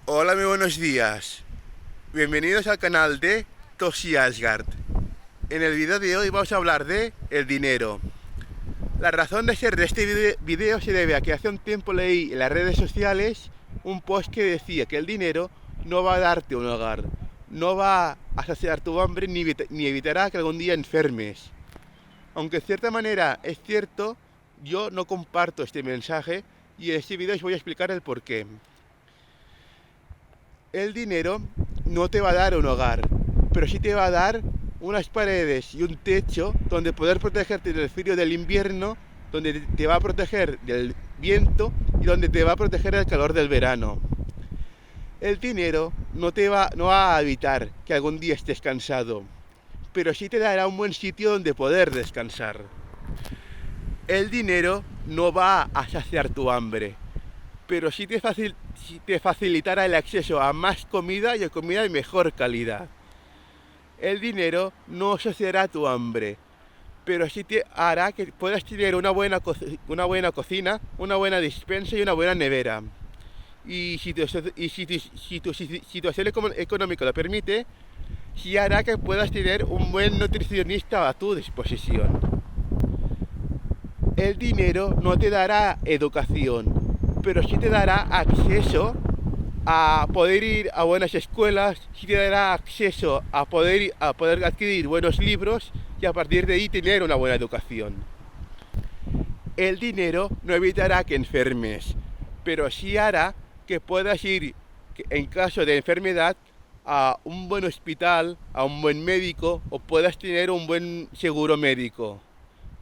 Hola, muy buenos días. Bienvenidos al canal de Toshi Asgard. En el vídeo de hoy vamos a hablar de el dinero. La razón de ser de este vídeo se debe a que hace un tiempo leí en las redes sociales un post que decía que el dinero no va a darte un hogar, no va a saciar tu hambre ni evitará que algún día enfermes. Aunque de cierta manera es cierto, yo no comparto este mensaje y en este vídeo os voy a explicar el porqué. El dinero no te va a dar un hogar, pero sí te va a dar unas paredes y un techo donde poder protegerte del frío del invierno, donde te va a proteger del viento y donde te va a proteger del calor del verano. El dinero no va a evitar que algún día estés cansado, pero sí te dará un buen sitio donde poder descansar. El dinero no va a saciar tu hambre, pero sí te facilitará el acceso a más comida y a comida de mejor calidad. El dinero no saciará tu hambre, pero sí te hará que puedas tener una buena cocina, una buena despensa y una buena nevera. Y si tu situación económica lo permite, sí hará que puedas tener un buen nutricionista a tu disposición. El dinero no te dará educación, pero sí te dará acceso a poder ir a buenas escuelas, sí te dará acceso a poder adquirir buenos libros y a partir de ahí tener una buena educación. El dinero no evitará que enfermes, pero sí hará que puedas ir, en caso de enfermedad, a un buen hospital, a un buen médico o puedas tener un buen seguro médico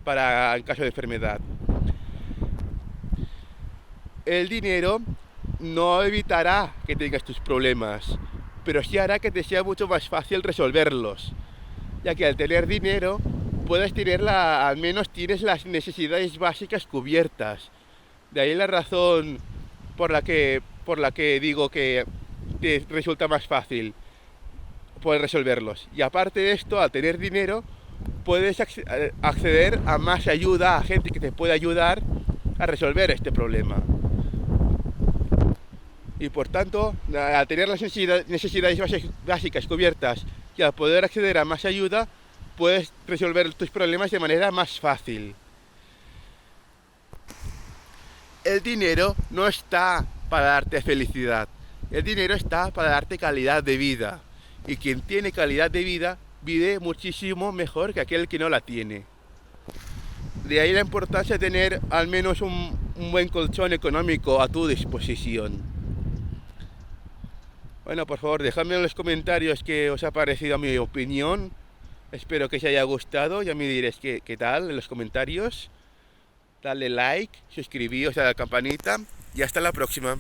para en caso de enfermedad. El dinero no evitará que tengas tus problemas, pero sí hará que te sea mucho más fácil resolverlos, ya que al tener dinero al menos tienes las necesidades básicas cubiertas. De ahí la razón por la que digo que te resulta más fácil poder resolverlos. Y aparte de esto, al tener dinero, puedes acceder a más ayuda, a gente que te puede ayudar a resolver este problema. Y por tanto, al tener las necesidades básicas cubiertas y al poder acceder a más ayuda, puedes resolver tus problemas de manera más fácil. El dinero no está para darte felicidad, el dinero está para darte calidad de vida. Y quien tiene calidad de vida vive muchísimo mejor que aquel que no la tiene. De ahí la importancia de tener al menos un buen colchón económico a tu disposición. Bueno, por favor, dejadme en los comentarios qué os ha parecido mi opinión. Espero que os haya gustado, ya me diréis qué tal en los comentarios. Dale like, suscribíos a la campanita y hasta la próxima.